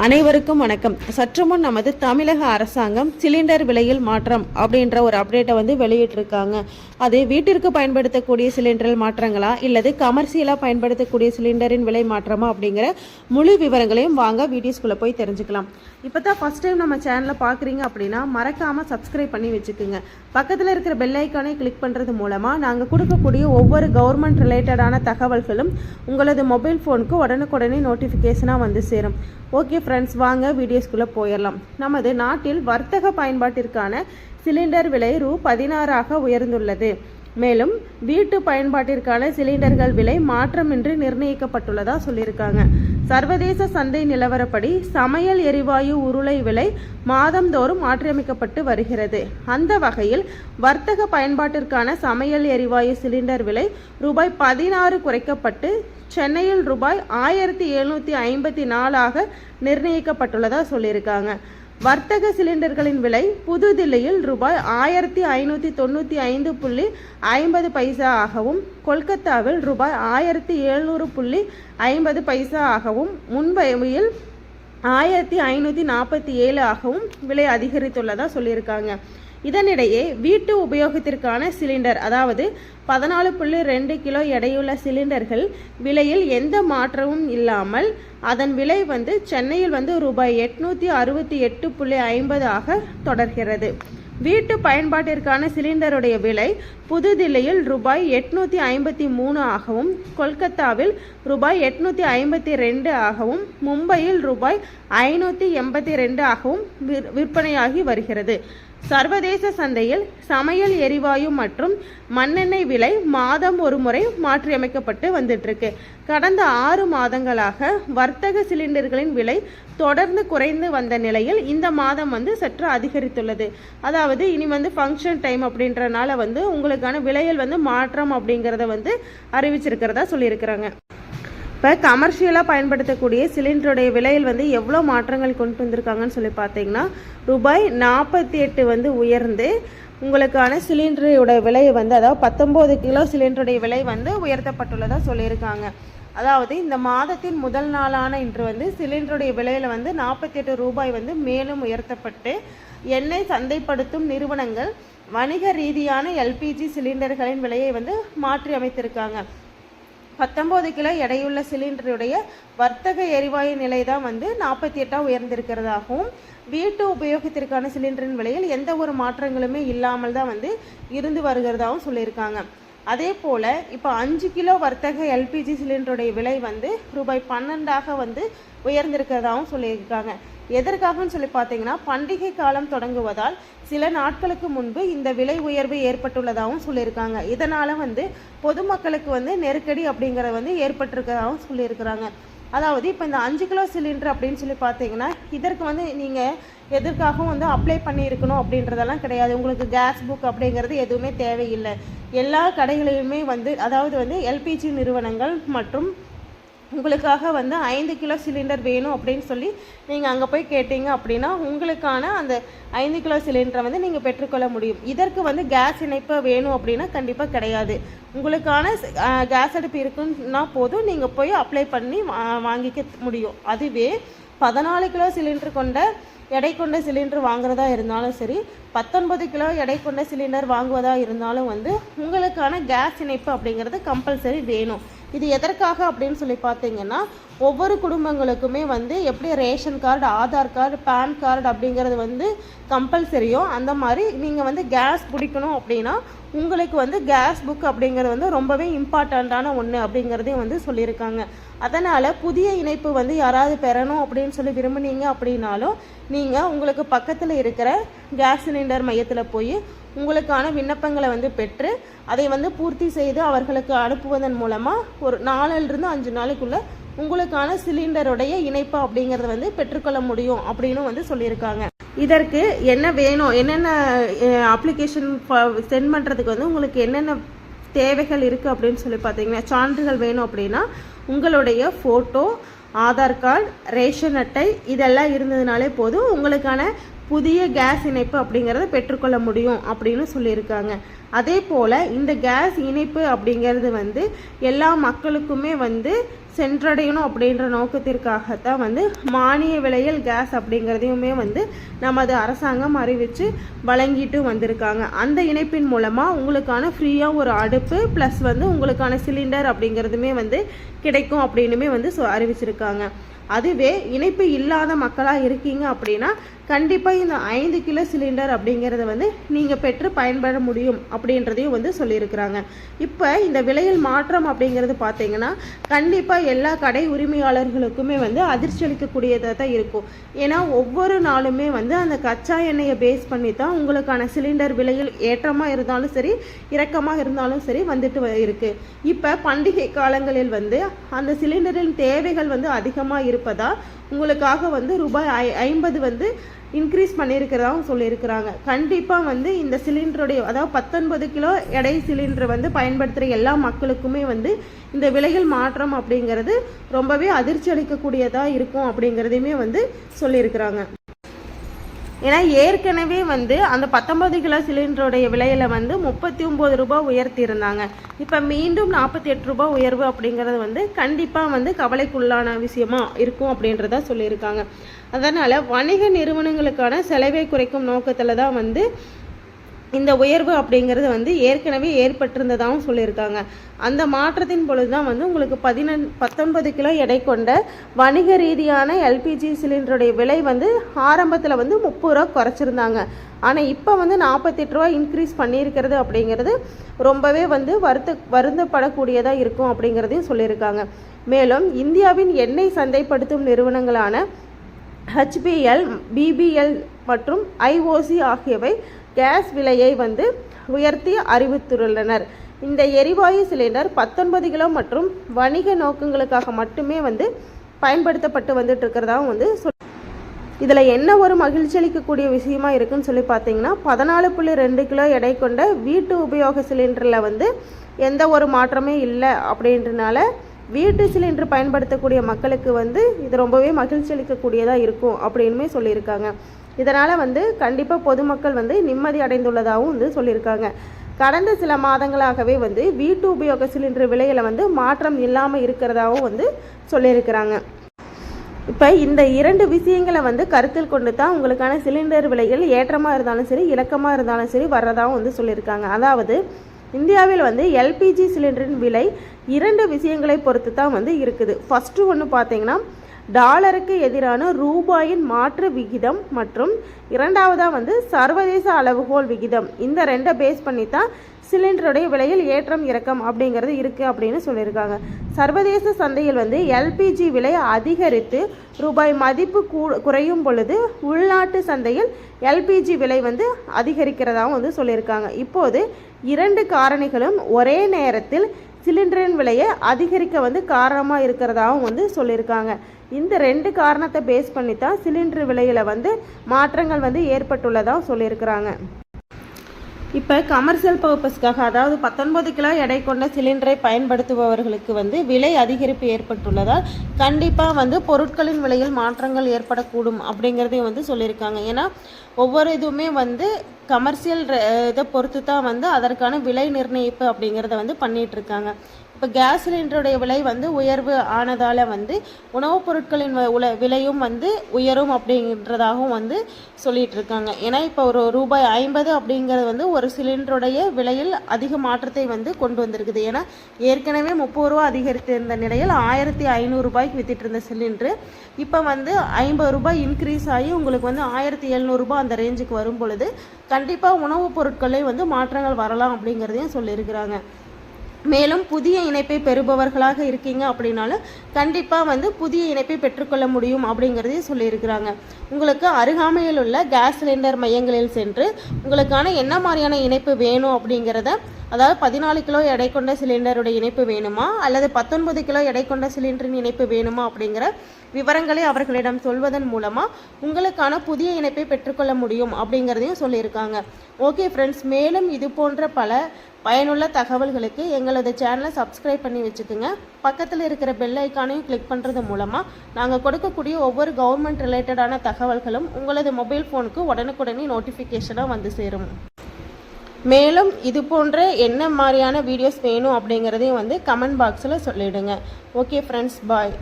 அனைவருக்கும் வணக்கம். சற்று முன் நமது தமிழக அரசாங்கம் சிலிண்டர் விலையில் மாற்றம் அப்படின்ற ஒரு அப்டேட்டை வெளியிட்டிருக்காங்க. அது வீட்டிற்கு பயன்படுத்தக்கூடிய சிலிண்டரில் மாற்றங்களா இல்லது கமர்ஷியலாக பயன்படுத்தக்கூடிய சிலிண்டரின் விலை மாற்றமா அப்படிங்கிற முழு விவரங்களையும் வாங்க வீடியோஸ்குள்ளே போய் தெரிஞ்சுக்கலாம். இப்போ தான் ஃபஸ்ட் டைம் நம்ம சேனலை பார்க்குறீங்க அப்படின்னா மறக்காமல் சப்ஸ்கிரைப் பண்ணி வச்சுக்கோங்க. பக்கத்தில் இருக்கிற பெல் ஐக்கானை கிளிக் பண்ணுறது மூலமாக நாங்கள் கொடுக்கக்கூடிய ஒவ்வொரு கவர்மெண்ட் ரிலேட்டடான தகவல்களும் உங்களது மொபைல் ஃபோனுக்கு உடனுக்குடனே நோட்டிஃபிகேஷனாக வந்து சேரும். ஓகே ஃப்ரெண்ட்ஸ், வாங்க வீடியோஸ்குள்ளே போயிடலாம். நமது நாட்டில் வர்த்தக பயன்பாட்டிற்கான சிலிண்டர் விலை ரூ.16 உயர்ந்துள்ளது. மேலும் வீட்டு பயன்பாட்டிற்கான சிலிண்டர்கள் விலை மாற்றமின்றி நிர்ணயிக்கப்பட்டுள்ளதா சொல்லியிருக்காங்க. சர்வதேச சந்தை நிலவரப்படி சமையல் எரிவாயு உருளை விலை மாதந்தோறும் மாற்றியமைக்கப்பட்டு வருகிறது. அந்த வகையில் வர்த்தக பயன்பாட்டிற்கான சமையல் எரிவாயு சிலிண்டர் விலை ரூ.16 குறைக்கப்பட்டு சென்னையில் ரூ.1754 நிர்ணயிக்கப்பட்டுள்ளதா சொல்லியிருக்காங்க. வர்த்தக சிலிண்டர்களின் விலை புதுதில்லியில் ரூ.1595.50 ஆகவும் கொல்கத்தாவில் ரூ.1700.50 ஆகவும் மும்பையில் 1547 ஆகவும் விலை அதிகரித்துள்ளதா சொல்லியிருக்காங்க. இதனிடையே வீட்டு உபயோகத்திற்கான சிலிண்டர் அதாவது 14.2 கிலோ எடையுள்ள சிலிண்டர்கள் விலையில் எந்த மாற்றமும் இல்லாமல் அதன் விலை சென்னையில் ரூ.868.50 தொடர்கிறது. வீட்டு பயன்பாட்டிற்கான சிலிண்டருடைய விலை புதுதில்லியில் ரூ.853 ஆகவும் கொல்கத்தாவில் ரூ.852 ஆகவும் மும்பையில் ரூ.582 ஆகவும் விற்பனையாகி வருகிறது. சர்வதேச சந்தையில் சமையல் எரிவாயு மற்றும் மண்ணெண்ணெய் விலை மாதம் ஒரு முறை மாற்றியமைக்கப்பட்டு வந்துட்டு இருக்கு. கடந்த 6 மாதங்களாக வர்த்தக சிலிண்டர்களின் விலை தொடர்ந்து குறைந்து வந்த நிலையில் இந்த மாதம் சற்று அதிகரித்துள்ளது. அதாவது இனி ஃபங்க்ஷன் டைம் அப்படின்றனால உங்களுக்கான விலையில் மாற்றம் அப்படிங்கிறத அறிவிச்சிருக்கிறதா சொல்லியிருக்கிறாங்க. இப்போ கமர்ஷியலாக பயன்படுத்தக்கூடிய சிலிண்டருடைய விலையில் எவ்வளோ மாற்றங்கள் கொண்டு வந்திருக்காங்கன்னு சொல்லி பார்த்தீங்கன்னா ரூ.48 உயர்ந்து உங்களுக்கான சிலிண்டருடைய விலை அதாவது 19 கிலோ சிலிண்டருடைய விலை உயர்த்தப்பட்டுள்ளதாக சொல்லியிருக்காங்க. அதாவது இந்த மாதத்தின் முதல் நாளான இன்று சிலிண்டருடைய விலையில் 48 ரூபாய் மேலும் உயர்த்தப்பட்டு எண்ணெய் சந்தைப்படுத்தும் நிறுவனங்கள் வணிக ரீதியான எல்பிஜி சிலிண்டர்களின் விலையை மாற்றி அமைத்திருக்காங்க. 19 கிலோ எடையுள்ள சிலிண்டருடைய வர்த்தக எரிவாயு நிலை தான் 48 உயர்ந்திருக்கிறதாகவும் வீட்டு உபயோகத்திற்கான சிலிண்டரின் விலையில் எந்த ஒரு மாற்றங்களுமே இல்லாமல் தான் இருந்து வருகிறதாகவும் சொல்லியிருக்காங்க. அதே போல் இப்போ 5 கிலோ வர்த்தக எல்பிஜி சிலிண்டருடைய விலை ரூ.12 உயர்ந்திருக்கிறதாகவும் சொல்லியிருக்காங்க. எதற்காகன்னு சொல்லி பார்த்தீங்கன்னா பண்டிகை காலம் தொடங்குவதால் சில நாட்களுக்கு முன்பு இந்த விலை உயர்வு ஏற்பட்டுள்ளதாகவும் சொல்லியிருக்காங்க. இதனால் பொதுமக்களுக்கு நெருக்கடி அப்படிங்கிறது ஏற்பட்டிருக்கிறதாகவும் சொல்லியிருக்கிறாங்க. அதாவது இப்போ இந்த 5 கிலோ சிலிண்டர் அப்படின்னு சொல்லி பார்த்தீங்கன்னா இதற்கு நீங்கள் எதற்காகவும் அப்ளை பண்ணியிருக்கணும் அப்படின்றதெல்லாம் கிடையாது. உங்களுக்கு கேஸ் புக் அப்படிங்கிறது எதுவுமே தேவையில்லை. எல்லா கடைகளிலுமே அதாவது எல்பிஜி நிறுவனங்கள் மற்றும் உங்களுக்காக 5 கிலோ சிலிண்டர் வேணும் அப்படின்னு சொல்லி நீங்கள் அங்கே போய் கேட்டீங்க அப்படின்னா உங்களுக்கான அந்த 5 கிலோ சிலிண்டரை நீங்கள் பெற்றுக்கொள்ள முடியும். இதற்கு கேஸ் இணைப்பு வேணும் அப்படின்னா கண்டிப்பாக கிடையாது. உங்களுக்கான கேஸ் அடுப்பு இருக்குன்னா போதும் நீங்கள் போய் அப்ளை பண்ணி வாங்கிக்க முடியும். அதுவே 14 கிலோ சிலிண்டர் கொண்ட எடை கொண்ட சிலிண்டர் வாங்குறதா இருந்தாலும் சரி 19 கிலோ எடை கொண்ட சிலிண்டர் வாங்குவதா இருந்தாலும் உங்களுக்கான கேஸ் இணைப்பு அப்படிங்கிறது கம்பல்சரி வேணும். இது எதற்காக அப்படின்னு சொல்லி பார்த்தீங்கன்னா ஒவ்வொரு குடும்பங்களுக்குமே எப்படி ration card, Aadhaar card, PAN card அப்படிங்கிறது கம்பல்சரியோ அந்த மாதிரி நீங்கள் கேஸ் பிடிக்கணும் அப்படின்னா உங்களுக்கு கேஸ் புக் அப்படிங்கிறது ரொம்பவே இம்பார்ட்டண்ட்டான ஒன்று அப்படிங்கிறதையும் சொல்லியிருக்காங்க. அதனால் புதிய இணைப்பு யாராவது பெறணும் அப்படின்னு சொல்லி விரும்புனீங்க அப்படின்னாலும் நீங்கள் உங்களுக்கு பக்கத்தில் இருக்கிற கேஸ் சிலிண்டர் மையத்தில் போய் உங்களுக்கான விண்ணப்பங்களை பெற்று அதை பூர்த்தி செய்து அவர்களுக்கு அனுப்புவதன் மூலமாக ஒரு 4லிருந்து 5 நாளைக்குள்ளே உங்களுக்கான சிலிண்டருடைய இணைப்பு அப்படிங்கிறத பெற்றுக்கொள்ள முடியும் அப்படின்னு சொல்லியிருக்காங்க. இதற்கு என்ன வேணும், என்னென்ன அப்ளிகேஷன் சென்ட் பண்ணுறதுக்கு உங்களுக்கு என்னென்ன தேவைகள் இருக்குது அப்படின்னு சொல்லி பார்த்தீங்கன்னா சான்றுகள் வேணும் அப்படின்னா உங்களுடைய ஃபோட்டோ, ஆதார் கார்டு, ரேஷன் அட்டை இதெல்லாம் இருந்ததுனாலே போதும். உங்களுக்கான புதிய கேஸ் இணைப்பு அப்படிங்கிறத பெற்றுக்கொள்ள முடியும் அப்படின்னு சொல்லியிருக்காங்க. அதே போல் இந்த கேஸ் இணைப்பு அப்படிங்கிறது வந்து எல்லா மக்களுக்குமே வந்து சென்றடையணும் அப்படின்ற நோக்கத்திற்காகத்தான் வந்து மானிய விலையில் கேஸ் அப்படிங்கிறதையுமே வந்து நமது அரசாங்கம் அறிவித்து வழங்கிட்டு வந்திருக்காங்க. அந்த இணைப்பின் மூலமாக உங்களுக்கான ஃப்ரீயாக ஒரு அடுப்பு ப்ளஸ் வந்து உங்களுக்கான சிலிண்டர் அப்படிங்கிறதுமே வந்து கிடைக்கும் அப்படின்னுமே வந்து அறிவிச்சிருக்காங்க. அதுவே இணைப்பு இல்லாத மக்களாக இருக்கீங்க அப்படின்னா கண்டிப்பாக இந்த 5 கிலோ சிலிண்டர் அப்படிங்கிறத வந்து நீங்கள் பெற்று பயன்பட முடியும் அப்படின்றதையும் வந்து சொல்லியிருக்கிறாங்க. இப்போ இந்த விலையில் மாற்றம் அப்படிங்கிறது பார்த்தீங்கன்னா கண்டிப்பாக எல்லா கடை உரிமையாளர்களுக்குமே வந்து அதிர்ச்சி அளிக்கக்கூடியதாக தான் இருக்கும். ஏன்னா ஒவ்வொரு நாளுமே வந்து அந்த கச்சா எண்ணெயை பேஸ் பண்ணி தான் உங்களுக்கான சிலிண்டர் விலையில் ஏற்றமாக இருந்தாலும் சரி இறக்கமாக இருந்தாலும் சரி வந்துட்டு இருக்குது. இப்போ பண்டிகை காலங்களில் வந்து அந்த சிலிண்டரின் தேவைகள் வந்து அதிகமாக இருப்பதா உங்களுக்காக வந்து ரூபாய் 50 வந்து இன்க்ரீஸ் பண்ணியிருக்கிறதாகவும் சொல்லியிருக்கிறாங்க. கண்டிப்பாக வந்து இந்த சிலிண்டருடைய அதாவது 19 கிலோ எடை சிலிண்டர் வந்து பயன்படுத்துகிற எல்லா மக்களுக்குமே வந்து இந்த விலையில் மாற்றம் அப்படிங்கிறது ரொம்பவே அதிர்ச்சி அளிக்கக்கூடியதாக இருக்கும் அப்படிங்கிறதையுமே வந்து சொல்லியிருக்கிறாங்க. ஏன்னா ஏற்கனவே வந்து அந்த 19 கிலோ சிலிண்டருடைய விலையில் வந்து 39 ரூபாய் உயர்த்தியிருந்தாங்க. இப்போ மீண்டும் 48 ரூபாய் உயர்வு அப்படிங்கிறது வந்து கண்டிப்பாக வந்து கவலைக்குள்ளான விஷயமா இருக்கும் அப்படின்றத சொல்லியிருக்காங்க. அதனால் வணிக நிறுவனங்களுக்கான செலவை குறைக்கும் நோக்கத்தில் தான் வந்து இந்த உயர்வு அப்படிங்கிறது வந்து ஏற்கனவே ஏற்பட்டிருந்ததாகவும் சொல்லியிருக்காங்க. அந்த மாற்றத்தின் பொழுது தான் வந்து உங்களுக்கு 19 கிலோ எடை கொண்ட வணிக ரீதியான எல்பிஜி சிலிண்டருடைய விலை வந்து ஆரம்பத்தில் வந்து 30 ரூபா குறைச்சிருந்தாங்க. ஆனால் இப்போ வந்து 48 ரூபா இன்க்ரீஸ் பண்ணியிருக்கிறது அப்படிங்கிறது ரொம்பவே வந்து வருந்தப்படக்கூடியதாக இருக்கும் அப்படிங்கிறதையும் சொல்லியிருக்காங்க. மேலும் இந்தியாவின் எண்ணெய் சந்தைப்படுத்தும் நிறுவனங்களான HPL, BBL மற்றும் IOC ஆகியவை கேஸ் விலையை வந்து உயர்த்தி அறிவித்துள்ளனர். இந்த எரிவாயு சிலிண்டர் 19 கிலோ மற்றும் வணிக நோக்கங்களுக்காக மட்டுமே வந்து பயன்படுத்தப்பட்டு வந்துட்டு இருக்கிறதாவும் வந்து இதில் என்ன ஒரு மகிழ்ச்சி அளிக்கக்கூடிய விஷயமா இருக்குன்னு சொல்லி பார்த்தீங்கன்னா 14.2 கிலோ எடை கொண்ட வீட்டு உபயோக சிலிண்டரில் வந்து எந்த ஒரு மாற்றமே இல்லை அப்படின்றனால வீட்டு சிலிண்டர் பயன்படுத்தக்கூடிய மக்களுக்கு வந்து இது ரொம்பவே மகிழ்ச்சி அளிக்கக்கூடியதாக இருக்கும் அப்படின்னுமே சொல்லியிருக்காங்க. இதனால் வந்து கண்டிப்பாக பொதுமக்கள் வந்து நிம்மதி அடைந்துள்ளதாகவும் வந்து சொல்லியிருக்காங்க. கடந்த சில மாதங்களாகவே வந்து வீட்டு உபயோக சிலிண்டர் விலையில் வந்து மாற்றம் இல்லாமல் இருக்கிறதாகவும் வந்து சொல்லியிருக்கிறாங்க. இப்போ இந்த 2 விஷயங்களை வந்து கருத்தில் கொண்டு தான் உங்களுக்கான சிலிண்டர் விலைகள் ஏற்றமாக இருந்தாலும் சரி இறக்கமாக இருந்தாலும் சரி வர்றதாகவும் வந்து சொல்லியிருக்காங்க. அதாவது இந்தியாவில் வந்து எல்பிஜி சிலிண்டரின் விலை 2 விஷயங்களை பொறுத்து தான் வந்து இருக்குது. ஃபஸ்ட்டு ஒன்று பார்த்தீங்கன்னா டாலருக்கு எதிரான ரூபாயின் மாற்று விகிதம் மற்றும் இரண்டாவதாக வந்து சர்வதேச அளவுகோல் விகிதம். இந்த 2 பேஸ் பண்ணி தான் சிலிண்டருடைய விலையில் ஏற்றம் இறக்கம் அப்படிங்கிறது இருக்குது அப்படின்னு சொல்லியிருக்காங்க. சர்வதேச சந்தையில் வந்து எல்பிஜி விலை அதிகரித்து ரூபாய் மதிப்பு குறையும் பொழுது உள்நாட்டு சந்தையில் எல்பிஜி விலை வந்து அதிகரிக்கிறதாகவும் வந்து சொல்லியிருக்காங்க. இப்போது 2 காரணிகளும் ஒரே நேரத்தில் சிலிண்டரின் விலையை அதிகரிக்க வந்து காரணமாக இருக்கிறதாகவும் வந்து சொல்லியிருக்காங்க. இந்த 2 காரணத்தை பேஸ் பண்ணி தான் சிலிண்டர் விலையில் வந்து மாற்றங்கள் வந்து ஏற்பட்டுள்ளதாக சொல்லியிருக்கிறாங்க. இப்போ கமர்ஷியல் பர்பஸ்க்காக அதாவது 19 கிலோ எடை கொண்ட சிலிண்டரை பயன்படுத்துபவர்களுக்கு வந்து விலை அதிகரிப்பு ஏற்பட்டுள்ளதால் கண்டிப்பாக வந்து பொருட்களின் விலையில் மாற்றங்கள் ஏற்படக்கூடும் அப்படிங்கிறதையும் வந்து சொல்லியிருக்காங்க. ஏன்னா ஒவ்வொரு இதுவுமே வந்து கமர்ஷியல் இதை பொறுத்து தான் வந்து அதற்கான விலை நிர்ணயிப்பு அப்படிங்கிறத வந்து பண்ணிகிட்ருக்காங்க. இப்போ கேஸ் சிலிண்டருடைய விலை வந்து உயர்வு ஆனதால் வந்து உணவுப் பொருட்களின் விலையும் வந்து உயரும் அப்படின்றதாகவும் வந்து சொல்லிகிட்டு இருக்காங்க. ஏன்னா இப்போ ஒரு ரூபாய் 50 அப்படிங்கிறது வந்து ஒரு சிலிண்டருடைய விலையில் அதிக மாற்றத்தை வந்து கொண்டு வந்திருக்குது. ஏன்னா ஏற்கனவே 30 ரூபா அதிகரித்திருந்த நிலையில் 1500 ரூபாய்க்கு வித்திட்டு இருந்த சிலிண்டரு இப்போ வந்து 50 ரூபாய் இன்க்ரீஸ் ஆகி உங்களுக்கு வந்து 1700 ரூபாய் அந்த ரேஞ்சுக்கு வரும் பொழுது கண்டிப்பாக உணவுப் பொருட்களே வந்து மாற்றங்கள் வரலாம் அப்படிங்கிறதையும் சொல்லியிருக்கிறாங்க. மேலும் புதிய இணைப்பை பெறுபவர்களாக இருக்கீங்க அப்படின்னாலும் கண்டிப்பாக வந்து புதிய இணைப்பை பெற்றுக்கொள்ள முடியும் அப்படிங்கிறதையும் சொல்லியிருக்கிறாங்க. உங்களுக்கு அருகாமையில் உள்ள கேஸ் சிலிண்டர் மையங்களில் சென்று உங்களுக்கான என்ன மாதிரியான இணைப்பு வேணும் அப்படிங்கிறத அதாவது 14 கிலோ எடை கொண்ட சிலிண்டருடைய இணைப்பு வேணுமா அல்லது 19 கிலோ எடை கொண்ட சிலிண்டரின் இணைப்பு வேணுமா அப்படிங்கிற விவரங்களை அவர்களிடம் சொல்வதன் மூலமாக உங்களுக்கான புதிய இணைப்பை பெற்றுக்கொள்ள முடியும் அப்படிங்கிறதையும் சொல்லியிருக்காங்க. ஓகே ஃப்ரெண்ட்ஸ், மேலும் இது போன்ற பல பயனுள்ள தகவல்களுக்கு எங்களது சேனலை சப்ஸ்கிரைப் பண்ணி வச்சுக்கோங்க. பக்கத்தில் இருக்கிற பெல் ஐக்கானையும் கிளிக் பண்ணுறது மூலமாக நாங்கள் கொடுக்கக்கூடிய ஒவ்வொரு கவர்மெண்ட் ரிலேட்டடான தகவல்களும் உங்களது மொபைல் ஃபோனுக்கு உடனுக்குடனே நோட்டிஃபிகேஷனாக வந்து சேரும். மேலும் இது போன்ற என்ன மாதிரியான வீடியோஸ் வேணும் அப்படிங்கிறதையும் கமெண்ட் பாக்ஸில் சொல்லிவிடுங்க. ஓகே ஃப்ரெண்ட்ஸ், பாய்.